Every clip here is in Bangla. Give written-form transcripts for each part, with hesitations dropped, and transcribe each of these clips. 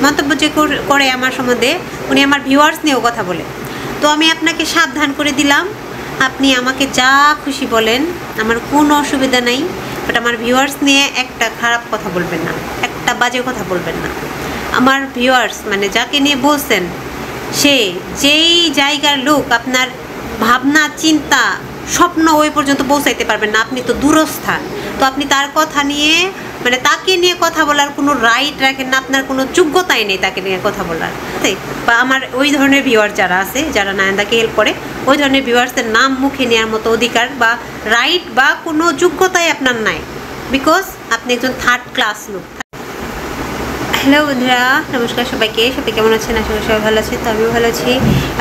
মন্তব্য যে করে আমার সম্বন্ধে, উনি আমার ভিউয়ার্স নিয়েও কথা বলে। তো আমি আপনাকে সাবধান করে দিলাম, আপনি আমাকে যা খুশি বলেন, আমার কোনো অসুবিধা নেই, বাট আমার ভিউয়ার্স নিয়ে একটা খারাপ কথা বলবেন না, একটা বাজে কথা বলবেন না। আমার ভিউয়ার্স মানে যাকে নিয়ে বলছেন, সে যেই জায়গার লোক, আপনার ভাবনা চিন্তা স্বপ্ন ওই পর্যন্ত পৌঁছাইতে পারবেন না, আপনি তো দূরস্থান। তো আপনি তার কথা নিয়ে মানে তাকে নিয়ে কথা বলার কোনো রাইট রাখেন না, আপনার কোনো যোগ্যতাই নেই তাকে নিয়ে কথা বলার। তাই বা আমার ওই ধরনের ভিউয়ার যারা আছে, যারা নায়নদাকে হেল্প করে, ওই ধরনের ভিউয়ার্সদের নাম মুখে নেওয়ার মতো অধিকার বা রাইট বা কোনো যোগ্যতাই আপনার নাই, বিকজ আপনি একজন থার্ড ক্লাস লোক। হ্যালো বন্ধুরা, নমস্কার সবাইকে। সবাই কেমন আছেন? আশা করি সবাই ভালো আছেন। তো আমিও ভালো আছি,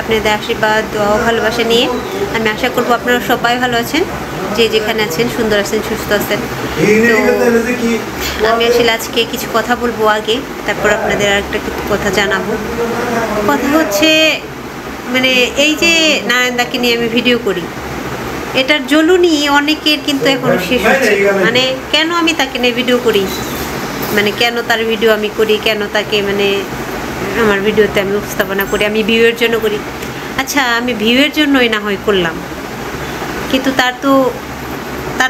আপনাদের আশীর্বাদ দোয়া ভালোবাসা নিয়ে। আমি আশা করবো আপনারা সবাই ভালো আছেন, যে যেখানে আছেন, সুন্দর আছেন, সুস্থ আছেন। তো আমি আসলে আজকে কিছু কথা বলবো আগে, তারপর আপনাদের আরেকটা কিছু কথা জানাবো। কথা হচ্ছে মানে এই যে নারায়ণদাকে নিয়ে আমি ভিডিও করি, এটার জ্বলুনি অনেকের কিন্তু এখনো শেষ হচ্ছে। মানে কেন আমি তাকে নিয়ে ভিডিও করি, মানে কেন তার ভিডিও আমি করি, কেন তাকে মানে আমার ভিডিওতে আমি উপস্থাপনা করি, আমি ভিউয়ের জন্য করি। আচ্ছা, আমি ভিউয়ের জন্যই না হয় করলাম, কিন্তু তার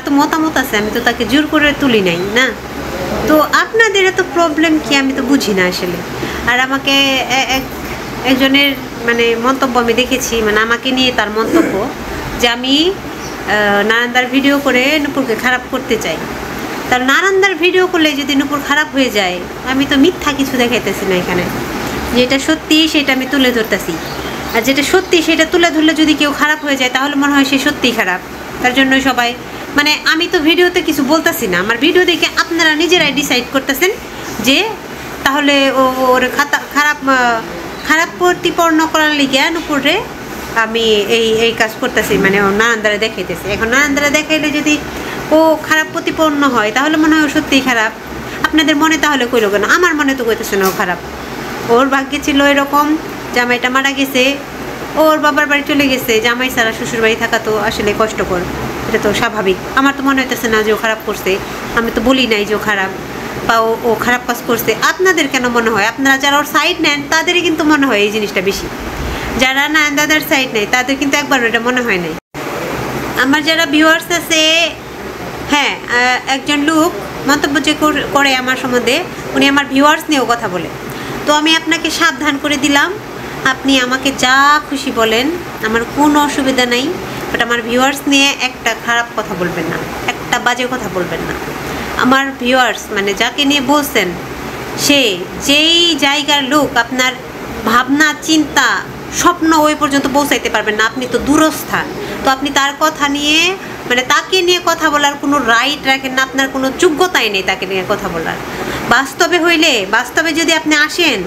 তো মতামত আছে, আমি তো তাকে জোর করে তুলি নাই না। তো আপনাদের এত প্রবলেম কি আমি তো বুঝি না আসলে। আর আমাকে একজনের মানে মন্তব্য আমি দেখেছি, মানে আমাকে নিয়ে তার মন্তব্য যে আমি নারায়ণদার ভিডিও করে নূপুরকে খারাপ করতে চাই। তার নারায়ণদার ভিডিও করলে যদি নূপুর খারাপ হয়ে যায়, আমি তো মিথ্যা কিছু দেখাইতেছি না এখানে, যেটা সত্যি সেটা আমি তুলে ধরতেছি। আর যেটা সত্যি সেটা তুলে ধরলে যদি কেউ খারাপ হয়ে যায়, তাহলে মনে হয় সে সত্যিই খারাপ। তার জন্য সবাই মানে আমি তো ভিডিওতে কিছু বলতেছি না, আমার ভিডিও দেখে আপনারা নিজেরাই ডিসাইড করতেছেন যে তাহলে ওর খারাপ প্রতিপন্ন করার লিগে নূপুরে আমি এই কাজ করতেছি, মানে ও নারায়ণদারে দেখাইতেছি। এখন নারায়ণদারে দেখাইলে যদি ও খারাপ প্রতিপন্ন হয়, তাহলে মনে হয় ও সত্যিই খারাপ। আপনাদের মনে তাহলে কইল কেন? আমার মনে তো কইতেছে না ও খারাপ। ওর ভাগ্যে ছিল এরকম, জামাইটা মারা গেছে, ওর বাবার বাড়ি চলে গেছে, জামাই ছাড়া শ্বশুর বাড়ি থাকা তো আসলে কষ্টকর, এটা তো স্বাভাবিক। আমার তো মনে হইতেছে না যে ও খারাপ করছে, আমি তো বলি নাই যে ও খারাপ বা ও খারাপ কাজ করছে। আপনাদের কেন মনে হয়? আপনারা যারা ওর সাইড নেন তাদেরই কিন্তু মনে হয় এই জিনিসটা বেশি, যারা নায়নদাদার সাইড নেয় তাদের কিন্তু একবার এটা মনে হয় নাই। আমার যারা ভিউয়ার্স আছে, হ্যাঁ, একজন লোক মন্তব্য যে করে আমার সম্বন্ধে, উনি আমার ভিউয়ার্স নিয়েও কথা বলে। তো আমি আপনাকে সাবধান করে দিলাম, আপনি আমাকে যা খুশি বলেন, আমার কোনো অসুবিধা নেই, বাট আমার ভিউয়ার্স নিয়ে একটা খারাপ কথা বলবেন না, একটা বাজে কথা বলবেন না। আমার ভিউয়ার্স মানে যাকে নিয়ে বলছেন, সে যেই জায়গার লোক, আপনার ভাবনা চিন্তা স্বপ্ন ওই পর্যন্ত পৌঁছাইতে পারবেন না, আপনি তো দূরস্থান। তো আপনি তার কথা নিয়ে মানে তাকে নিয়ে কথা বলার কোনো রাইট রাখেন না, আপনার কোনো যোগ্যতাই নেই তাকে নিয়ে কথা বলার। বাস্তবে যদি আপনি আসেন,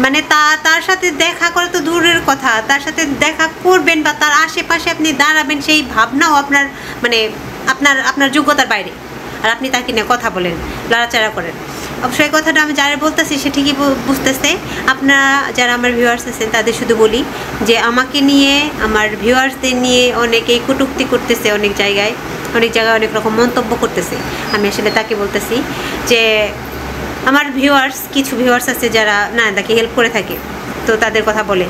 মানে তার সাথে দেখা করে তো দূরের কথা, তার সাথে দেখা করবেন বা তার আশেপাশে আপনি দাঁড়াবেন, সেই ভাবনাও আপনার মানে আপনার যোগ্যতার বাইরে। আর আপনি তাকে নিয়ে কথা বলেন, লড়াচাড়া করেন। অবশ্যই কথাটা আমি যারা বলতেছি সে ঠিকই বুঝতেছে। আপনারা যারা আমার ভিউয়ার্স আছেন তাদের শুধু বলি যে আমাকে নিয়ে, আমার ভিউয়ার্সদের নিয়ে অনেকেই কটূক্তি করতেছে, অনেক জায়গায় অনেক রকম মন্তব্য করতেছে। আমি আসলে তাকে বলতেছি যে আমার কিছু ভিউয়ার্স আছে যারা নায়নদাকে হেল্প করে থাকে, তো তাদের কথা বলে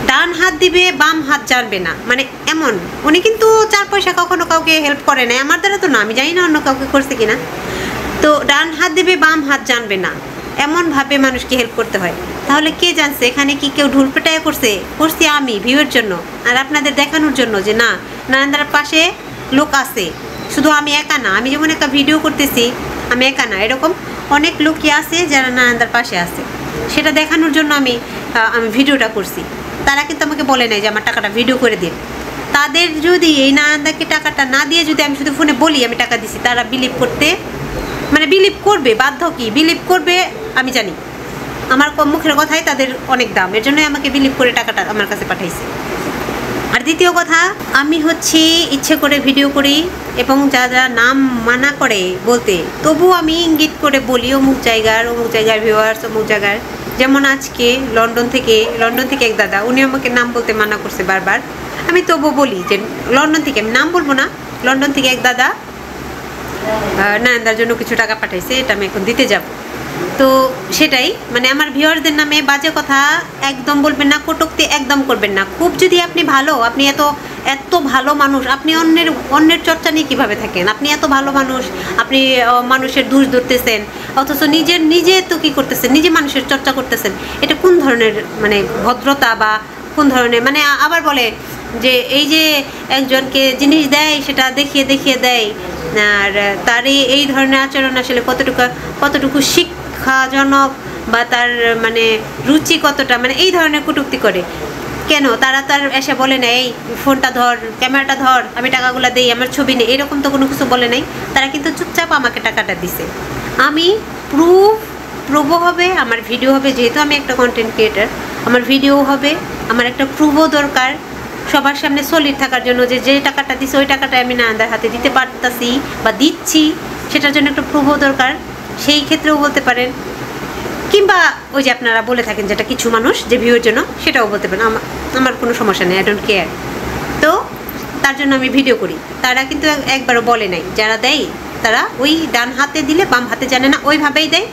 ডান হাত দিবে বাম হাত জানবে না, মানে এমন। উনি কিন্তু 4 পয়সা কখনো কাউকে হেল্প করে না, আমার দ্বারা তো না, আমি জানি না অন্য কাউকে করছে কিনা। তো ডান হাত দিবে বাম হাত জানবে না, এমনভাবে মানুষকে হেল্প করতে হয়। তাহলে কে জানছে এখানে কি কেউ ঢুল পেটায় করছি আমি ভিউয়ের জন্য আর আপনাদের দেখানোর জন্য যে না, নারায়ণদার পাশে লোক আছে, শুধু আমি একা না। আমি যেমন একটা ভিডিও করতেছি, আমি একা না, এরকম অনেক লোকই আছে যারা নারায়ণদার পাশে আছে, সেটা দেখানোর জন্য আমি ভিডিওটা করছি। তারা কিন্তু আমাকে বলে নাই যে আমার টাকাটা ভিডিও করে দিন। তাদের যদি এই নারায়ণদাকে টাকাটা না দিয়ে যদি আমি শুধু ফোনে বলি আমি টাকা দিছি, তারা বিলিভ করবে, বাধ্য কি বিলিভ করবে আমি জানি। আমার মুখের কথাই তাদের অনেক দাম, এর জন্যই আমাকে বিলিভ করে টাকাটা আমার কাছে পাঠাইছে। আর দ্বিতীয় কথা, আমি ইচ্ছে করে ভিডিও করি এবং যারা নাম মানা করে বলতে, তবু আমি ইঙ্গিত করে বলি অমুক জায়গার ভিউয়ার্স, অমুক জায়গার। যেমন আজকে লন্ডন থেকে এক দাদা, উনি আমাকে নাম বলতে মানা করছে বারবার, আমি তবু বলি যে লন্ডন থেকে, আমি নাম বলবো না, লন্ডন থেকে এক দাদা নায়নদার জন্য কিছু টাকা পাঠাইছে, এটা আমি এখন দিতে যাব। তো সেটাই, মানে আমার ভিউয়ারদের নামে বাজে কথা একদম বলবেন না, কটূক্তি একদম করবেন না। খুব যদি আপনি ভালো, আপনি এত ভালো মানুষ, আপনি অন্যের চর্চা নিয়ে কীভাবে থাকেন? আপনি এত ভালো মানুষ, আপনি মানুষের দোষ ধরতেছেন, অথচ নিজে তো কী করতেছেন, নিজে মানুষের চর্চা করতেছেন। এটা কোন ধরনের মানে ভদ্রতা, বা কোন ধরনের, মানে আবার বলে যে এই যে একজনকে জিনিস দেয় সেটা দেখিয়ে দেয়, আর তার এই ধরনের আচরণ আসলে কতটুকু শিক্ষাজনক, বা তার মানে রুচি কতটা, মানে এই ধরনের কটূক্তি করে কেন? তারা তার এসে বলে না এই ফোনটা ধর, ক্যামেরাটা ধর, আমি টাকাগুলো দেই, আমার ছবি নেই, এরকম তো কোনো কিছু বলে নাই। তারা কিন্তু চুপচাপ আমাকে টাকাটা দিছে। আমি প্রুভও হবে, আমার ভিডিও হবে, যেহেতু আমি একটা কন্টেন্ট ক্রিয়েটার, আমার ভিডিও হবে, আমার একটা প্রুভও দরকার সবার সামনে সলিড থাকার জন্য, যে টাকাটা দিছে ওই টাকাটা আমি নায়ন্দার হাতে দিতে পারতাছি বা দিচ্ছি, সেটার জন্য একটা প্রুভও দরকার। সেই ক্ষেত্রেও বলতে পারেন, কিংবা ওই যে আপনারা বলে থাকেন যেটা কিছু মানুষ যে ভিউর জন্য, সেটাও বলতে পারেন। আমার কোনো সমস্যা নেই, আই ডোন্ট কেয়ার। তো তার জন্য আমি ভিডিও করি। তারা কিন্তু একবারও বলে নাই, যারা দেয় তারা ওই ডান হাতে দিলে বাম হাতে জানে না, ওইভাবেই দেয়।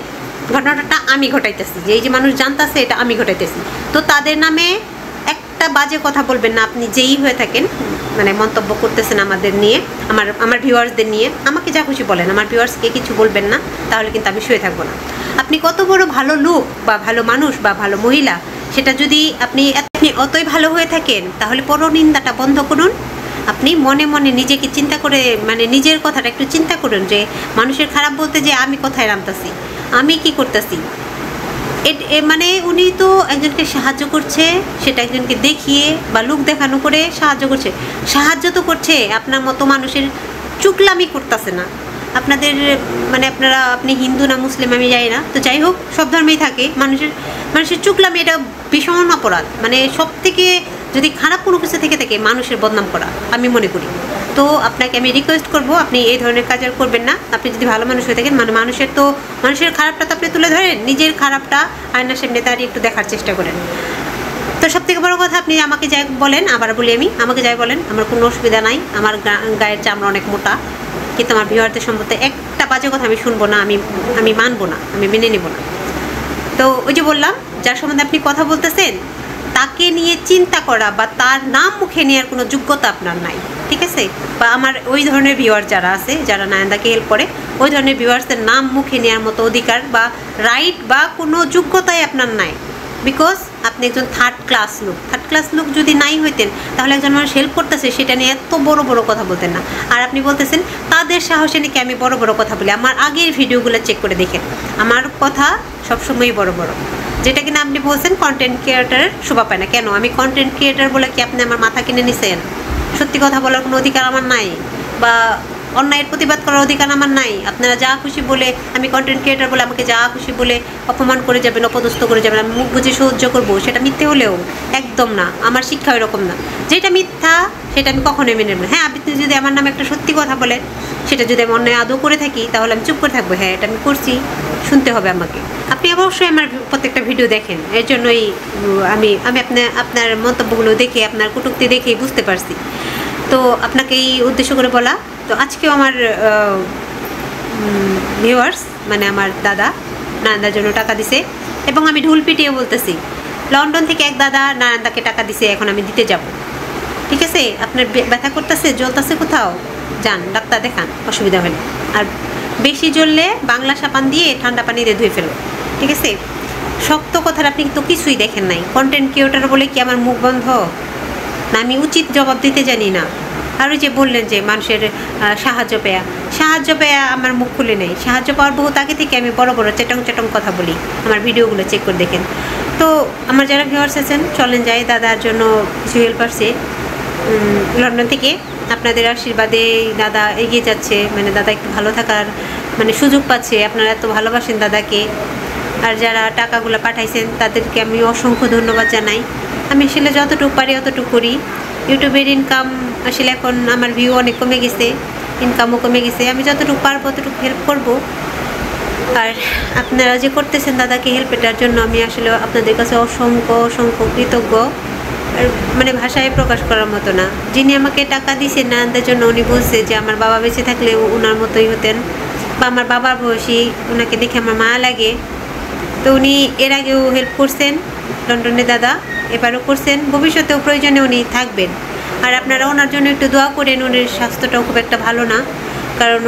ঘটনাটা আমি ঘটাইতেছি, যে এই যে মানুষ জানতেছে এটা আমি ঘটাইতেছি। তো তাদের নামে একটা বাজে কথা বলবেন না, আপনি যেই হয়ে থাকেন, মানে মন্তব্য করতেছেন আমাদের নিয়ে, আমার ভিউয়ার্সদের নিয়ে, আমাকে যা খুশি বলেন, আমার ভিউয়ার্সকে কিছু বলবেন না, তাহলে কিন্তু আমি শুয়ে থাকবো না। আপনি কত বড় ভালো লোক বা ভালো মানুষ বা ভালো মহিলা, সেটা যদি আপনি অতই ভালো হয়ে থাকেন, তাহলে পরনিন্দাটা বন্ধ করুন। আপনি মনে মনে নিজেকে চিন্তা করে, মানে নিজের কথাটা একটু চিন্তা করুন, যে মানুষের খারাপ বলতে যে আমি কোথায় নামতাছি, আমি কি করতেছি। মানে উনি তো একজনকে সাহায্য করছে, সেটা একজনকে দেখিয়ে বা লোক দেখানো করে সাহায্য তো করছে, আপনার মতো মানুষের চুকলামি করতেছে না। আপনাদের মানে আপনি হিন্দু না মুসলিম আমি জানি না, তো যাই হোক, সব ধর্মেই থাকে মানুষের চুকলামি, এটা ভীষণ অপরাধ। মানে সব থেকে যদি খারাপ কোনো কিছু থেকে থাকে মানুষের বদনাম করা, আমি মনে করি। তো আপনাকে আমি রিকোয়েস্ট করব, আপনি এই ধরনের কাজ আর করবেন না। আপনি যদি ভালো মানুষ হয়ে থাকেন, মানে মানুষের খারাপটা তো আপনি তুলে ধরেন, নিজের খারাপটা আয়নার সামনে দাঁড়িয়ে একটু দেখার চেষ্টা করেন। তো সব থেকে বড়ো কথা, আপনি আমাকে যাই বলেন, আবার বলি আমি, আমাকে যাই বলেন, আমার কোনো অসুবিধা নাই। আমার গায়ের চামড়া অনেক মোটা, কিন্তু আমার ভিউয়ারদের সম্পর্কে একটা বাজে কথা আমি শুনবো না, আমি মানবো না, আমি মেনে নেব না। তো ওই যে বললাম, যার সম্বন্ধে আপনি কথা বলতেছেন, তাকে নিয়ে চিন্তা করা বা তার নাম মুখে নেওয়ার কোনো যোগ্যতা আপনার নাই, ঠিক আছে? বা আমার ওই ধরনের ভিউয়ার যারা আছে, যারা নায়ন্দাকে হেল্প করে, ওই ধরনের ভিউয়ার্সদের নাম মুখে নেওয়ার মতো অধিকার বা রাইট বা কোনো যোগ্যতাই আপনার নাই। বিকজ আপনি একজন থার্ড ক্লাস লোক যদি নাই হইতেন, তাহলে একজন মানুষ হেল্প করতেছে সেটা নিয়ে এত বড় বড় কথা বলতেন না। আর আপনি বলতেছেন তাদের সাহসে নাকি আমি বড় বড় কথা বলি। আমার আগের ভিডিওগুলো চেক করে দেখেন, আমার কথা সবসময়ই বড় বড়। যেটা কিনা আপনি বলছেন কন্টেন্ট ক্রিয়েটারের শোভা পায় না। কেন? আমি কন্টেন্ট ক্রিয়েটার বলে কি আপনি আমার মাথা কিনে নিছেন? সত্যি কথা বলার কোনো অধিকার আমার নাই, বা অন্যায়ের প্রতিবাদ করার অধিকার আমার নাই। আপনারা যা খুশি বলে, আমি কন্টেন্ট ক্রিয়েটার বলে আমাকে যা খুশি বলে অপমান করে যাবেন, অপদস্থ করে যাবেন, আমি মুখ বুঝে সহ্য করবো, সেটা মিথ্যে হলেও একদম না। আমার শিক্ষা এরকম না, যেটা মিথ্যা সেটা আমি কখনোই মেনে নেব না। হ্যাঁ, আপনি যদি আমার নামে একটা সত্যি কথা বলেন, সেটা যদি আমি অন্যায় আদৌ করে থাকি, তাহলে আমি চুপ করে থাকবো, হ্যাঁ এটা আমি করছি, শুনতে হবে আমাকে। আপনি অবশ্যই আমার প্রত্যেকটা ভিডিও দেখেন, এর জন্যই আমি আপনার মন্তব্যগুলো দেখে, আপনার কটূক্তি দেখেই বুঝতে পারছি। তো আপনাকে এই উদ্দেশ্য করে বলা। তো আজকেও আমার ভিউয়ার্স, মানে আমার দাদা নায়ন্দার জন্য টাকা দিছে, এবং আমি ঢুল পিটিয়ে বলতেছি, লন্ডন থেকে এক দাদা নায়ন্দাকে টাকা দিছে, এখন আমি দিতে যাব। ঠিক আছে? আপনার ব্যথা করতেছে, জ্বলতেছে কোথাও, যান ডাক্তার দেখান, অসুবিধা হলে। আর বেশি জ্বললে বাংলা সাবান দিয়ে ঠান্ডা পানি দিয়ে ধুয়ে ফেলো, ঠিক আছে? শক্ত কথার আপনি তো কিছুই দেখেন নাই। কন্টেন্ট ক্রিয়েটর বলে কি আমার মুখ বন্ধ না? আমি উচিত জবাব দিতে জানি না। আর ওই যে বললেন যে মানুষের সাহায্য পেয়া আমার মুখ খুলে নেই। সাহায্য পাওয়ার বহুত আগে থেকে আমি বড় বড় চেটং কথা বলি। আমার ভিডিওগুলো চেক করে দেখেন। তো আমার যারা ভিউয়ার্স আছেন, চলেন যাই, দাদার জন্য কিছু হেল্প আসছে লন্ডন থেকে। আপনাদের আশীর্বাদে দাদা এগিয়ে যাচ্ছে, মানে দাদা একটু ভালো থাকার মানে সুযোগ পাচ্ছে। আপনারা এত ভালোবাসেন দাদাকে। আর যারা টাকাগুলো পাঠাইছেন তাদেরকে আমি অসংখ্য ধন্যবাদ জানাই। আমি আসলে যতটুকু পারি অতটুকু করি। ইউটিউবের ইনকাম আসলে এখন আমার ভিউ অনেক কমে গেছে, ইনকামও কমে গেছে। আমি যতটুকু পারবো ততটুকু হেল্প করব। আর আপনারা যে করতেছেন দাদাকে হেল্প, এটার জন্য আমি আসলে আপনাদের কাছে অসংখ্য কৃতজ্ঞ। আর মানে ভাষায় প্রকাশ করার মতো না। যিনি আমাকে টাকা দিয়েছেন নায়ন্দার জন্য, উনি বলছে যে আমার বাবা বেঁচে থাকলে ওনার মতোই হতেন, বা আমার বাবার বয়সী, ওনাকে দেখে আমার মায়া লাগে। তো উনি এর আগেও হেল্প করছেন লন্ডনে দাদা, এবারও করছেন, ভবিষ্যতেও প্রয়োজনে উনি থাকবেন। আর আপনারা ওনার জন্য একটু দোয়া করেন, ওনার স্বাস্থ্যটাও খুব একটা ভালো না, কারণ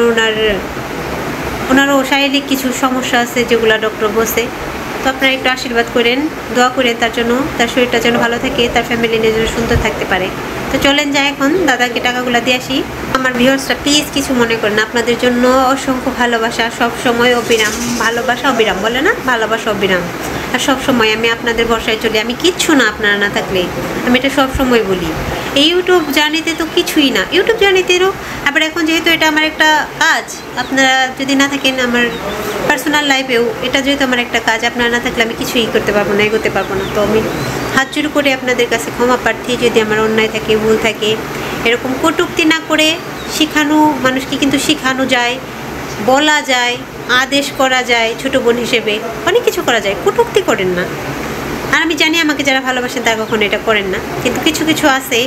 ওনারও শারীরিক কিছু সমস্যা আছে যেগুলো ডক্টর বসে। তো আপনারা একটু আশীর্বাদ করেন, দোয়া করেন তার জন্য, তার শরীরটা যেন ভালো থাকে, তার ফ্যামিলি নিয়ে যেন সুন্দর থাকতে পারে। তো চলেন যাই এখন দাদাকে টাকাগুলো দিয়ে আসি। আমার ভিউয়ার্সরা প্লিজ কিছু মনে করেন, আপনাদের জন্য অসংখ্য ভালোবাসা, সব সময় অবিরাম ভালোবাসা, অবিরাম বলে না, ভালোবাসা অবিরাম। আর সব সময় আমি আপনাদের ভরসায় চলি, আমি কিচ্ছু না আপনারা না থাকলে, আমি এটা সব সময় বলি। এই ইউটিউব জার্নিতে তো কিছুই না, ইউটিউব জার্নিতেও আবার এখন যেহেতু এটা আমার একটা কাজ, আপনারা যদি না থাকেন আমার পার্সোনাল লাইফেও এটা যেহেতু আমার একটা কাজ, আপনারা না থাকলে আমি কিছুই করতে পারবো না, এগোতে পারবো না। তো আমি হাত জোর করে আপনাদের কাছে ক্ষমা প্রার্থী, যদি আমার অন্যায় থাকে, ভুল থাকে। এরকম কটূক্তি না করে শেখানো মানুষকে কিন্তু শেখানো যায়, বলা যায়, আদেশ করা যায়, ছোটো বোন হিসেবে অনেক কিছু করা যায়, কটূক্তি করেন না। আর আমি জানি আমাকে যারা ভালোবাসেন তারা কখনো এটা করেন না, কিন্তু কিছু কিছু আছে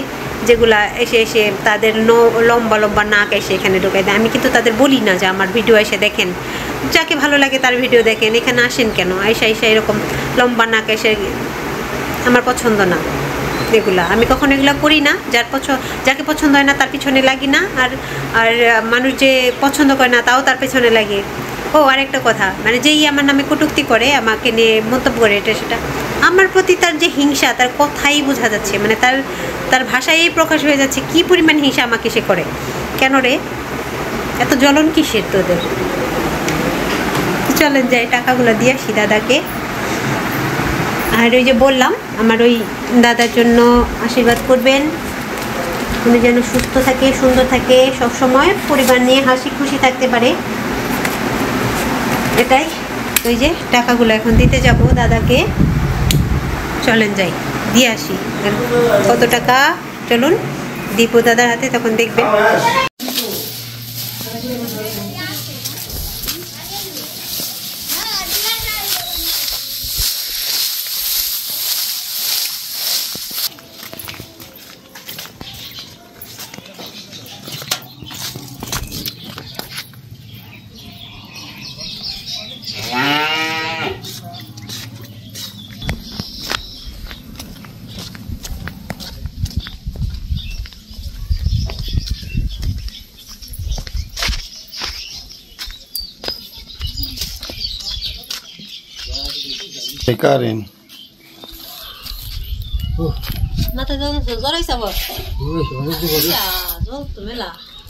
যেগুলা এসে এসে তাদের লম্বা লম্বা নাক এসে এখানে ঢোকায় দেয়। আমি কিন্তু তাদের বলি না যে আমার ভিডিও এসে দেখেন, যাকে ভালো লাগে তার ভিডিও দেখেন, এখানে আসেন কেন, আইসা আইসা এরকম লম্বা নাক এসে, আমার পছন্দ না এগুলা, আমি কখনো এগুলো করি না। যাকে পছন্দ হয় না তার পিছনে লাগি না, আর মানুষ যে পছন্দ করে না তাও তার পেছনে লাগে। ও আরেকটা কথা, মানে যেই আমার নামে কটূক্তি করে, আমাকে নিয়ে মন্তব্য করে, এটা সেটা আমার প্রতি তার যে হিংসা, তার কথাই বোঝা যাচ্ছে, মানে তার ভাষায় প্রকাশ হয়ে যাচ্ছে কি পরিমাণ হিংসা আমাকে সে করে। কেন রে, এত জ্বলন কিসের তোদের? চলেন যাই টাকাগুলো দিয়ে আসি দাদাকে। আর ওই যে বললাম, আমার ওই দাদার জন্য আশীর্বাদ করবেন, উনি যেন সুস্থ থাকে, সুন্দর থাকে, সবসময় পরিবার নিয়ে হাসি খুশি থাকতে পারে, এটাই। ওই যে টাকাগুলো এখন দিতে যাব দাদাকে, চলেন যাই দিয়ে আসি। কত টাকা চলুন দীপু দাদার হাতে, তখন দেখবেন। Karin. Mata zora isabor.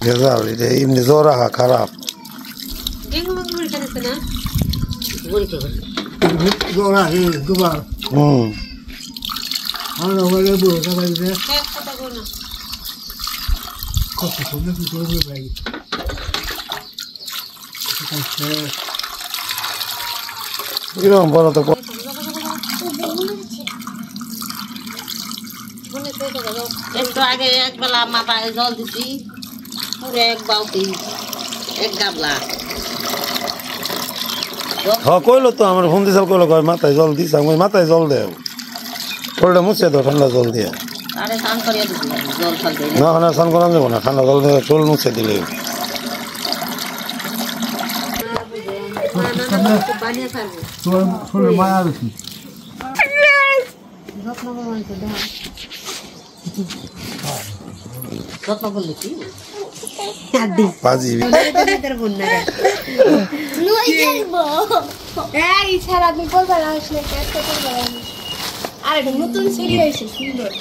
Gezal, ide imni zora ha kharab. Dengo maguri kanese na. Zora he gubar. Ana wale bu sabai de. Kota gona. Kota gona ki gona bai. 이런 번호도 একটু আগে এক বেলা মাথায় জল দিছি, পুরো এক বালতি, এক গাবলা। হ্যাঁ কইলো তো আমার ফোন দিয়েছিল, কইলো কয় মাথায় জল দিস, আমি মাথায় জল দেও, ওটা মুছে দাও ঠান্ডা জল দিয়ে। আরে স্নান করিয়ে দিছি, জল ফেলতে না না স্নান করা যাবো না, ঠান্ডা জল দিয়ে চুল মুছে দিলে। বানিয়ে ফেলবো। Solo maya beshi. যত্ন করলে কি আদি পাজি তোদের বন্যারা নই দেখবো এই ছাড়া তুমি করবা না, আসলে কাজটা করবা না। আর এটা নতুন সিঁড়ি হয়েছে, সুন্দর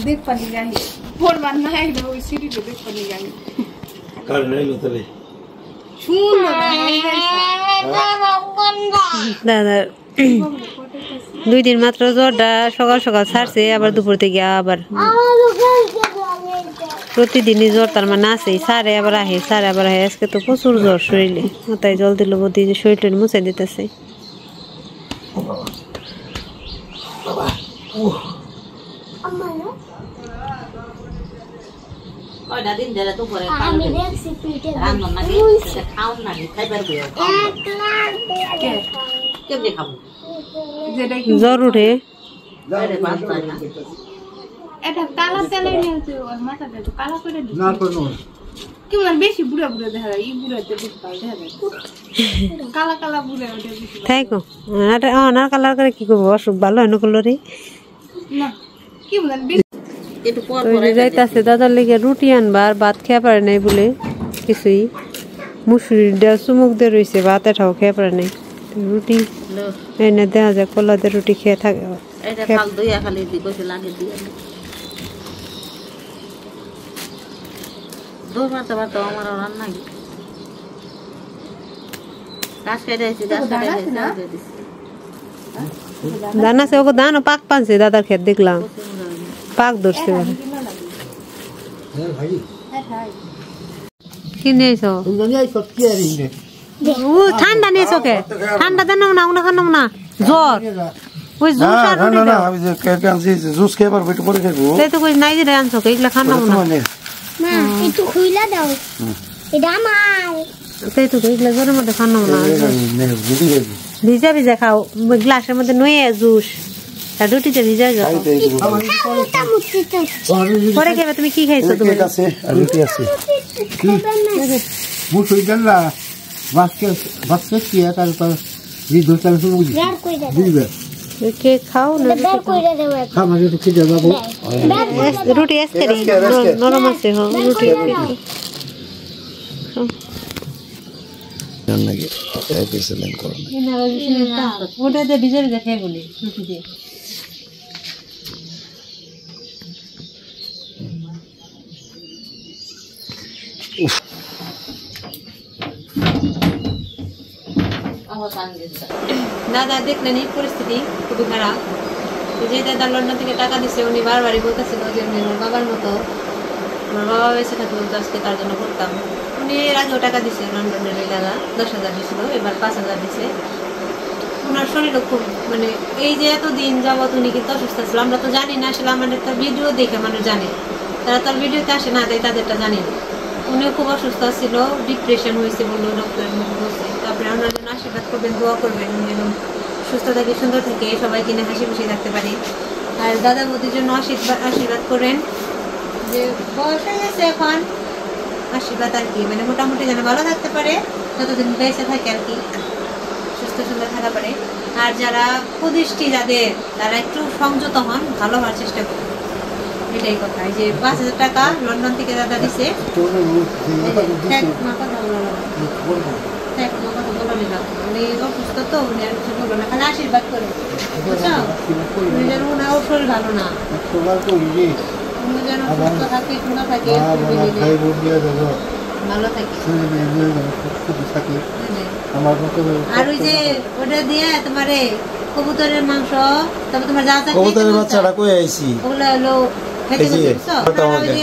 দেখ পানি গাড়ি পড়বার না, এটা ওই সিঁড়িতে দেখ পানি গাড়ি কাল নাইলো তবে সুন্দর। দাদা 2 দিন মাত্র জ্বরটা সকাল সকাল ছাড়ছে, আবার দুপুর থেকে আবার প্রতিদিনই জ্বর, তার মানে আছেই, সারে আবার আহে, সারে আবার আহে। আজকে তো প্রচুর জ্বর শরীরে, মাথায় জল দিল বদি, যে শরীর মুছে দিতেছে। কয়টা দিন ধরে তো পরে রান্না নাকি খাওন নাকি খাইবার কেমনি খাবো, জ্বর উঠে ভাত চাই না। এটা কালা তেলে নিয়ে মাথাটা তো কালা করে দিই। Na to no. কি বলেন বেশি বুড়া বুড়া দেখা যায় এই বুড়াতে বেশি ভালো দেখা যায় কালা কালা বুড়া ওটা বেশি তাই কো আনার কালার করে কি করবো অসুখ ভালো হয় না করলো না কি বলেন বেশি একটু পর তো পর যাইতাছে দাদার লেগে রুটি আনবা আর ভাত খেয়ে পারে নাই বলে কিছুই মুসুরির ডাল চুমুক দিয়ে রয়েছে ভাত এটাও খেয়ে পারে নাই রুটি এনে দেখা যায় কলা দিয়ে রুটি খেয়ে থাকে এটা খাল দইয়া খালি দি কইছে লাগে দিয়ে দই মারতে পারতো আমার রান্না কি গাছ কেটে দিয়েছি গাছ কেটে দিয়েছি দানা সে ওকে দানো পাক পানছে দাদার ক্ষেত দেখলাম পাক ধরছে কি নিয়েছো ও ঠান্ডা নিয়েছো কে ঠান্ডা দেন না ওনা খানো না জ্বর ওই জুস না আর ঠান্ডা না আমি যে কেটে আনছি জুস খেয়ে পারবো একটু পরে খাইবো তাই তো কই নাই যে আনছো কে এগুলা খানো না মা একটু খুইলা দাও এটা আমার তাই তো এগুলা জ্বরের মধ্যে খানো না রুটি খাইবো ভিজা ভিজা খাও গ্লাসের মধ্যে নয়ে জুস আর রুটিতে ভিজা যাও পরে খাবে তুমি কি খাইছো তুমি কেক আছে আর রুটি আছে মুসুরি ডাল না বাসকে কি তারপর এই দোকান শুরু বুঝি বুঝবে কেক খাও না আমাকে একটু খেতে বাবু রুটি আসতে নরম আছে হ্যাঁ রুটি নাকি এক্সেলেন্ট করো ওটাতে ভিজে ভিজে খেয়ে বলি রুটি দিয়ে দাদা দেখলেন এই পরিস্থিতি খুবই খারাপ যে দাদা লন্ডন থেকে টাকা দিচ্ছে উনি বারবারই বলতেছিল যে উনি আমার বাবার মতো আমার বাবা বেঁচে থাকতে বলতো আজকে তার জন্য করতাম উনি এর আগেও টাকা দিচ্ছে লন্ডনের ওই দাদা 10,000 দিয়েছিল এবার 5,000 দিচ্ছে ওনার শরীরও খুব মানে এই যে এতদিন যাবত উনি কিন্তু অসুস্থ ছিল আমরা তো জানি না আসলে আমাদের তো ভিডিও দেখে মানুষ জানে তারা তো ভিডিওতে আসে না তাই তাদেরটা জানি না উনিও খুব অসুস্থ ছিল ডিপ্রেশন হয়েছে বললো ডক্টরের মুখে বলছে তারপরে ওনার জন্য আশীর্বাদ করবেন দোয়া করবেন উনি যেন সুস্থ থাকে সুন্দর থাকে সবাই কিনে হাসি খুশি থাকতে পারে আর দাদা বৌদির জন্য আশীর্বাদ করেন যে বয়স হয়ে গেছে এখন আশীর্বাদ আর কি মানে মোটামুটি যেন ভালো থাকতে পারে যতদিন বেঁচে থাকে আর কি সুস্থ সুন্দর থাকা পারে আর যারা কুদৃষ্টি যাদের তারা একটু সংযত হন ভালো হওয়ার চেষ্টা করুন এটাই কথা এই যে 5,000 টাকা লন্ডন থেকে দাদা দিছে উনি অসুস্থ তো উনি আর কিছু বলবো না খালি আশীর্বাদ করে বুঝছো উনি যেন ওনারও শরীর ভালো না উনি যেন সুস্থ থাকে সুন্দর থাকে ভালো থাকে আর ওই যে ওটা দিয়ে তোমার কবুতরের মাংস তারপর তোমার যা যা কবুতরের বাচ্চাটা কই আইছি ওগুলো হলো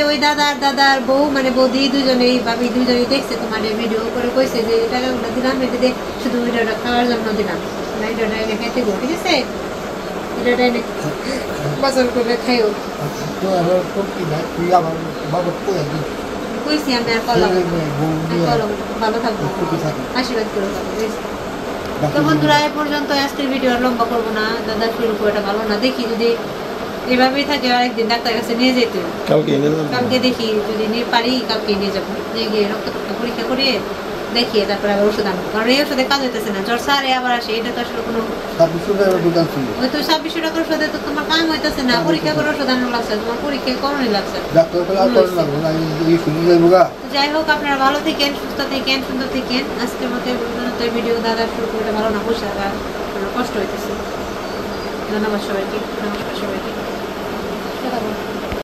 ওই দাদার বউ মানে বৌদি দুজনেই ভাবি দুজনেই দেখছে তোমার ভিডিও করে কইছে যে এই টাকাগুলো দিলাম এটা দিয়ে শুধু ভিডিওটা খাওয়ার জন্য দিলাম ভিডিওটা এনে খাইতে গো ঠিক আছে ভিডিওটা এনে বাজার করে খাইও কইছি আমি আর কলম ভালো থাকবো আশীর্বাদ করো তো বন্ধুরা এ পর্যন্ত আজকের ভিডিও লম্বা করবো না দাদা শুরু করে ভালো না দেখি যদি এভাবেই থাকে আরেকদিন ডাক্তার কাছে নিয়ে যেতে কালকে দেখি যদি নিয়ে পারি কালকে নিয়ে যাবো নিয়ে গিয়ে রক্ত পরীক্ষা করে দেখিয়ে তারপরে আবার ওষুধ আনবো কারণ এই ওষুধে কাজ হইতেছে না জ্বর সারে আবার আসে এটা তো আসলে কোনো ওই তো 2,500 টাকার ওষুধে তো তোমার কাম হইতেছে না পরীক্ষা করে ওষুধ আনানো লাগছে তোমার পরীক্ষা করণই লাগছে যাই হোক আপনারা ভালো থাকেন সুস্থ থাকেন সুন্দর থাকেন আজকের মতো ভিডিও দাদা শুরু করে ভালো না বসে থাকা কষ্ট হইতেছে ধন্যবাদ সবাইকে নমস্কার।